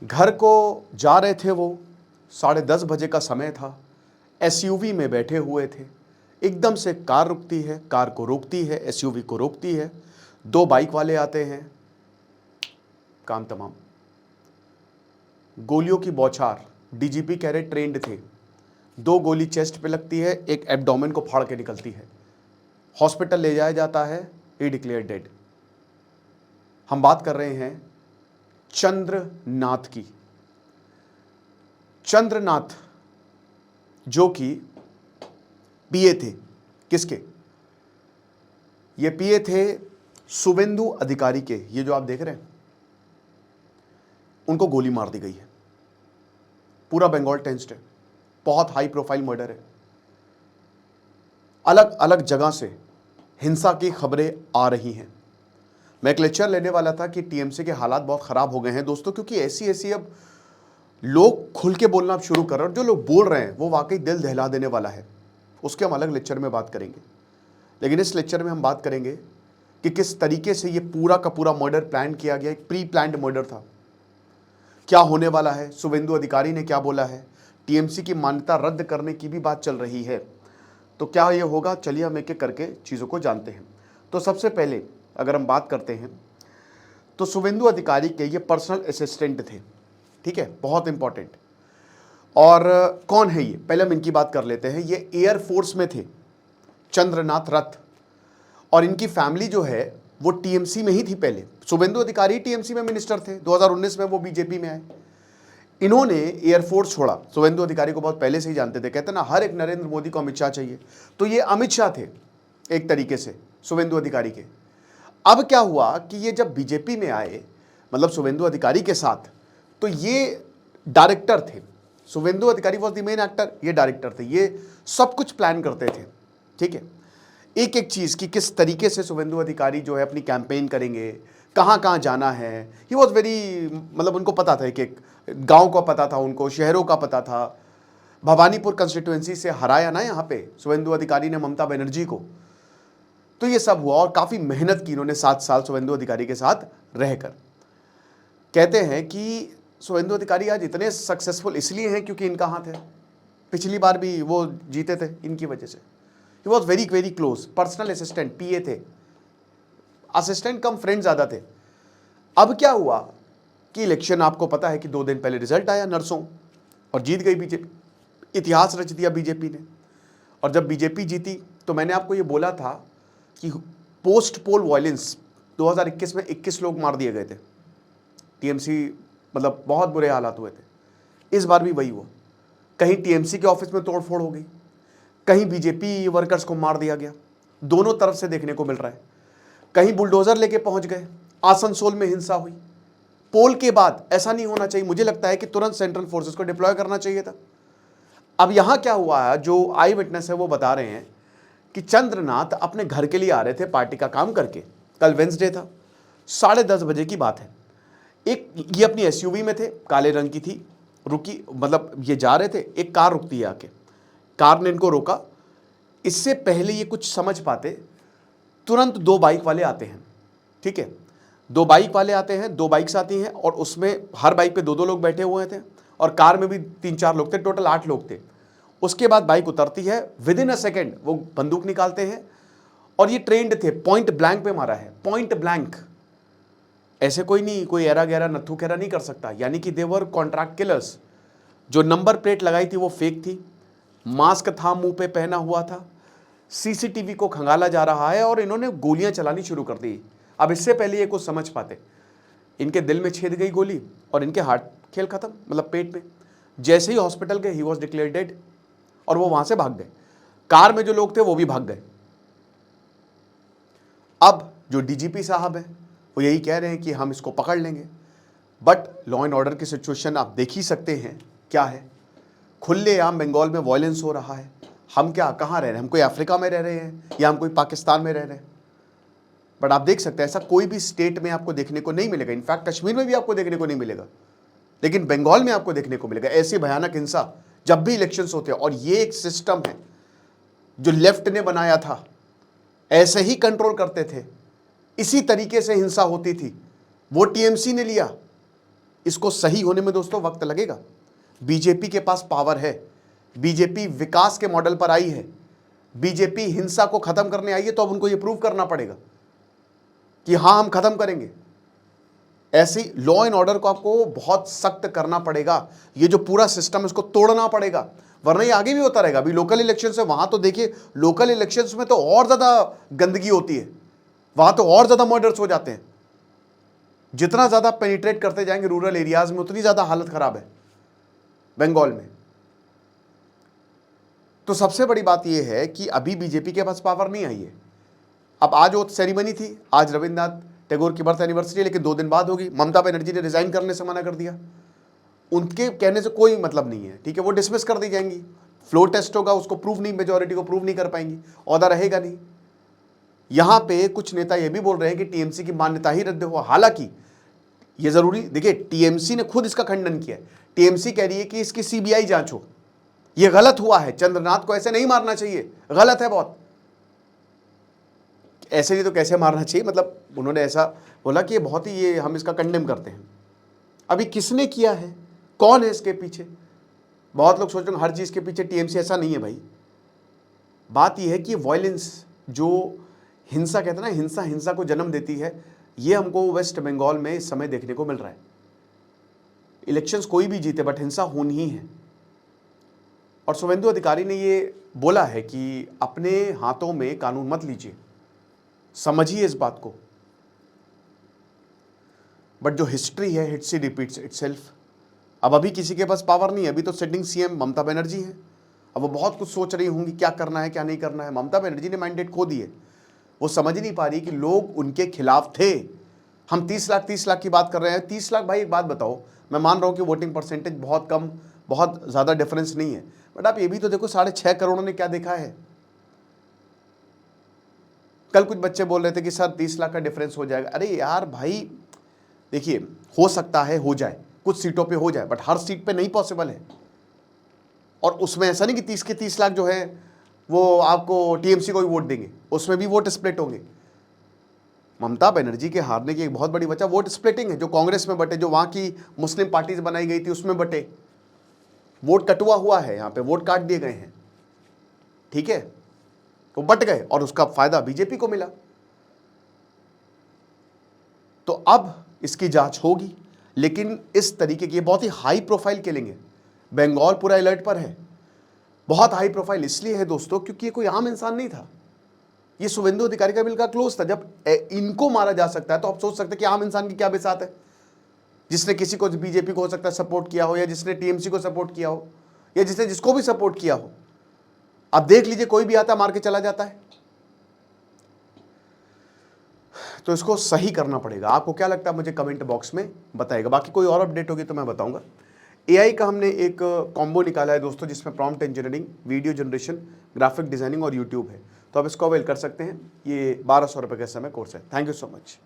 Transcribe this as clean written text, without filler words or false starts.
घर को जा रहे थे वो, 10:30 बजे का समय था। एसयूवी में बैठे हुए थे, एकदम से कार रुकती है, कार को रोकती है, एसयूवी को रोकती है। 2 बाइक वाले आते हैं, काम तमाम। गोलियों की बौछार, डीजीपी कह रहे ट्रेंड थे। 2 गोली चेस्ट पे लगती है, एक एब्डोमेन को फाड़ के निकलती है। हॉस्पिटल ले जाया जाता है, ही डिक्लेयर डेड। हम बात कर रहे हैं चंद्रनाथ की। चंद्रनाथ जो कि पीए थे, किसके? ये पीए थे शुभेंदु अधिकारी के। ये जो आप देख रहे हैं, उनको गोली मार दी गई है। पूरा बंगाल टेंस्ड है, बहुत हाई प्रोफाइल मर्डर है। अलग अलग जगह से हिंसा की खबरें आ रही हैं। मैं एक लेक्चर लेने वाला था कि टीएमसी के हालात बहुत खराब हो गए हैं दोस्तों, क्योंकि ऐसी अब लोग खुल के बोलना अब शुरू कर रहे हैं, और जो लोग बोल रहे हैं वो वाकई दिल दहला देने वाला है। उसके हम अलग लेक्चर में बात करेंगे, लेकिन इस लेक्चर में हम बात करेंगे कि किस तरीके से ये पूरा का पूरा मर्डर प्लान किया गया। एक प्री प्लान्ड मर्डर था। क्या होने वाला है, शुभेंदु अधिकारी ने क्या बोला है, टीएमसी की मान्यता रद्द करने की भी बात चल रही है। तो क्या ये होगा, चलिए हम एक एक करके चीज़ों को जानते हैं। तो सबसे पहले अगर हम बात करते हैं तो शुभेंदु अधिकारी के ये पर्सनल असिस्टेंट थे, ठीक है, बहुत इंपॉर्टेंट। और कौन है ये, पहले हम इनकी बात कर लेते हैं। ये एयरफोर्स में थे, चंद्रनाथ रथ, और इनकी फैमिली जो है वो टीएमसी में ही थी पहले। शुभेंदु अधिकारी टीएमसी में मिनिस्टर थे, 2019 में वो बीजेपी में आए। इन्होंने एयरफोर्स छोड़ा। शुभेंदु अधिकारी को बहुत पहले से ही जानते थे, कहते ना हर एक नरेंद्र मोदी को अमित शाह चाहिए, तो ये अमित शाह थे एक तरीके से शुभेंदु अधिकारी के। अब क्या हुआ कि ये जब बीजेपी में आए, मतलब शुभेंदु अधिकारी के साथ, तो ये डायरेक्टर थे। शुभेंदु अधिकारी वॉज द मेन एक्टर, ये डायरेक्टर थे। ये सब कुछ प्लान करते थे, ठीक है, एक एक चीज़ की किस तरीके से शुभेंदु अधिकारी जो है अपनी कैंपेन करेंगे, कहाँ कहाँ जाना है। ही वॉज वेरी, मतलब उनको पता था, एक गांव का पता था उनको, शहरों का पता था। भवानीपुर कंस्टिट्यूएंसी से हराया ना यहाँ पे शुभेंदु अधिकारी ने ममता बनर्जी को, तो ये सब हुआ। और काफ़ी मेहनत की इन्होंने 7 साल शुभेंदु अधिकारी के साथ रहकर। कहते हैं कि शुभेंदु अधिकारी आज इतने सक्सेसफुल इसलिए हैं क्योंकि इनका हाथ है। पिछली बार भी वो जीते थे इनकी वजह से। He was very very close, personal assistant, PA थे, असिस्टेंट कम फ्रेंड ज़्यादा थे। अब क्या हुआ कि इलेक्शन, आपको पता है कि 2 दिन पहले रिजल्ट आया नरसों, और जीत गई बीजेपी। इतिहास रच दिया बीजेपी ने। और जब बीजेपी जीती तो मैंने आपको ये बोला था कि पोस्ट पोल वायलेंस 2021 में 21 लोग मार दिए गए थे टीएमसी, मतलब बहुत बुरे हालात हुए थे। इस बार भी वही हुआ। कहीं टीएमसी के ऑफिस में तोड़फोड़ हो गई, कहीं बीजेपी वर्कर्स को मार दिया गया। दोनों तरफ से देखने को मिल रहा है। कहीं बुलडोजर लेके पहुंच गए, आसनसोल में हिंसा हुई। पोल के बाद ऐसा नहीं होना चाहिए, मुझे लगता है कि तुरंत सेंट्रल फोर्सेस को डिप्लॉय करना चाहिए था। अब यहां क्या हुआ है, जो आई विटनेस है वो बता रहे हैं कि चंद्रनाथ अपने घर के लिए आ रहे थे पार्टी का काम करके। कल वेंसडे था, 10:30 बजे की बात है। एक ये अपनी एसयूवी में थे, काले रंग की थी, रुकी, मतलब ये जा रहे थे, एक कार रुकती है आके, कार ने इनको रोका। इससे पहले ये कुछ समझ पाते, तुरंत 2 बाइक वाले आते हैं, ठीक है, 2 बाइक वाले आते हैं, 2 बाइक्स आती हैं, और उसमें हर बाइक पे 2-2 लोग बैठे हुए थे, और कार में भी 3-4 लोग थे, टोटल 8 लोग थे। उसके बाद बाइक उतरती है, विद इन अ सेकेंड वो बंदूक निकालते हैं, और ये ट्रेंड थे, पॉइंट ब्लैंक पे मारा है, पॉइंट ब्लैंक। ऐसे कोई नहीं, कोई एरा गहरा नत्थू खेरा नहीं कर सकता, यानी कि देवर कॉन्ट्रैक्ट किलर्स। जो नंबर प्लेट लगाई थी वो फेक थी, मास्क था मुंह पे पहना हुआ था, सीसीटीवी को खंगाला जा रहा है, और इन्होंने गोलियां चलानी शुरू कर दी। अब इससे पहले ये कुछ समझ पाते, इनके दिल में छेद गई गोली और इनके हार्ट खेल खत्म, मतलब पेट में। जैसे ही हॉस्पिटल गए, ही वॉज डिक्लेयर डेड, और वो वहां से भाग गए। कार में जो लोग थे वो भी भाग गए। अब जो डीजीपी साहब हैं वो यही कह रहे हैं कि हम इसको पकड़ लेंगे, बट लॉ एंड ऑर्डर की सिचुएशन आप देख ही सकते हैं क्या है। खुलेआम बंगाल में वायलेंस हो रहा है। हम क्या, कहाँ रह रहे हैं, हम कोई अफ्रीका में रह रहे हैं या हम कोई पाकिस्तान में रह रहे हैं? बट आप देख सकते हैं ऐसा कोई भी स्टेट में आपको देखने को नहीं मिलेगा। इनफैक्ट कश्मीर में भी आपको देखने को नहीं मिलेगा, लेकिन बंगाल में आपको देखने को मिलेगा ऐसी भयानक हिंसा जब भी इलेक्शंस होते हैं। और ये एक सिस्टम है जो लेफ्ट ने बनाया था, ऐसे ही कंट्रोल करते थे, इसी तरीके से हिंसा होती थी, वो टीएमसी ने लिया। इसको सही होने में दोस्तों वक्त लगेगा। बीजेपी के पास पावर है, बीजेपी विकास के मॉडल पर आई है, बीजेपी हिंसा को खत्म करने आई है, तो अब उनको यह प्रूव करना पड़ेगा कि हां हम खत्म करेंगे। ऐसी लॉ एंड ऑर्डर को आपको बहुत सख्त करना पड़ेगा, ये जो पूरा सिस्टम है इसको तोड़ना पड़ेगा, वरना ये आगे भी होता रहेगा। अभी लोकल इलेक्शन है, वहां तो देखिए लोकल इलेक्शंस में तो और ज्यादा गंदगी होती है, वहां तो और ज्यादा मर्डर्स हो जाते हैं। जितना ज्यादा पेनिट्रेट करते जाएंगे रूरल एरियाज में, उतनी ज्यादा हालत खराब है बंगाल में। तो सबसे बड़ी बात यह है कि अभी बीजेपी के पास पावर नहीं आई है। अब आज वो सेरेमनी थी, आज रविन्द्रनाथ टैगोर की बर्थ एनिवर्सरी है, लेकिन 2 दिन बाद होगी। ममता बनर्जी ने रिजाइन करने से मना कर दिया, उनके कहने से कोई मतलब नहीं है, ठीक है, वो डिसमिस कर दी जाएंगी। फ्लोर टेस्ट होगा, उसको प्रूव नहीं, मेजोरिटी को प्रूव नहीं कर पाएंगी, औहदा रहेगा नहीं। यहां पे कुछ नेता ये भी बोल रहे हैं कि टीएमसी की मान्यता ही रद्द हो। हालांकि ये जरूरी, देखिए टीएमसी ने खुद इसका खंडन किया है। टीएमसी कह रही है कि इसकी सीबीआई जांच हो, ये गलत हुआ है, चंद्रनाथ को ऐसे नहीं मारना चाहिए, गलत है बहुत। ऐसे नहीं तो कैसे मारना चाहिए, मतलब उन्होंने ऐसा बोला कि ये बहुत ही, ये हम इसका कंडेम करते हैं। अभी किसने किया है, कौन है इसके पीछे? बहुत लोग सोच रहे हैं हर चीज के पीछे टीएमसी, ऐसा नहीं है भाई। बात यह है कि वायलेंस, जो हिंसा कहते हैं ना, हिंसा हिंसा को जन्म देती है, ये हमको वेस्ट बंगाल में इस समय देखने को मिल रहा है। इलेक्शंस कोई भी जीते बट हिंसा होनी ही है। और शुभेंदु अधिकारी ने ये बोला है कि अपने हाथों में कानून मत लीजिए, समझिए इस बात को। बट जो हिस्ट्री है, हिस्ट्री रिपीट्स इटसेल्फ। अब अभी किसी के पास पावर नहीं है, अभी तो सिटिंग सीएम ममता बनर्जी है। अब वो बहुत कुछ सोच रही होंगी क्या करना है क्या नहीं करना है। ममता बनर्जी ने मैंडेट खो दिए, वो समझ नहीं पा रही कि लोग उनके खिलाफ थे। हम 30 लाख की बात कर रहे हैं। 30 लाख, भाई एक बात बताओ, मैं मान रहा हूं कि वोटिंग परसेंटेज बहुत कम, बहुत ज्यादा डिफरेंस नहीं है, बट आप ये भी तो देखो 6.5 करोड़ ने क्या देखा है। कल कुछ बच्चे बोल रहे थे कि सर 30 लाख का डिफरेंस हो जाएगा। अरे यार भाई, देखिए हो सकता है हो जाए, कुछ सीटों पे हो जाए, बट हर सीट पे नहीं पॉसिबल है। और उसमें ऐसा नहीं कि 30 के 30 लाख जो है वो आपको टीएमसी को ही वोट देंगे, उसमें भी वोट स्प्लिट होंगे। ममता बनर्जी के हारने की एक बहुत बड़ी वजह वोट स्प्लिटिंग है, जो कांग्रेस में बटे, जो वहां की मुस्लिम पार्टीज बनाई गई थी उसमें बटे, वोट कटुआ हुआ है, यहां पे वोट काट दिए गए हैं, ठीक है, वो बट गए और उसका फायदा बीजेपी को मिला। तो अब इसकी जांच होगी, लेकिन इस तरीके की बहुत ही हाई प्रोफाइल किलिंग है। बंगाल पूरा अलर्ट पर है। बहुत हाई प्रोफाइल इसलिए है दोस्तों क्योंकि ये कोई आम इंसान नहीं था, ये शुभेंदु अधिकारी का बिल का क्लोज था। जब इनको मारा जा सकता है तो आप सोच सकते हैं कि आम इंसान की क्या बिसात है, जिसने किसी को बीजेपी को हो सकता है सपोर्ट किया हो, या जिसने टीएमसी को सपोर्ट किया हो, या जिसने जिसको भी सपोर्ट किया हो। अब देख लीजिए कोई भी आता मार के चला जाता है। तो इसको सही करना पड़ेगा। आपको क्या लगता है मुझे कमेंट बॉक्स में बताइएगा। बाकी कोई और अपडेट होगी तो मैं बताऊंगा। एआई का हमने एक कॉम्बो निकाला है दोस्तों, जिसमें prompt engineering, video generation, graphic designing और यूट्यूब है, तो आप इसको अवेल कर सकते हैं। ये 1200 रुपये के समय कोर्स है। Thank you so much.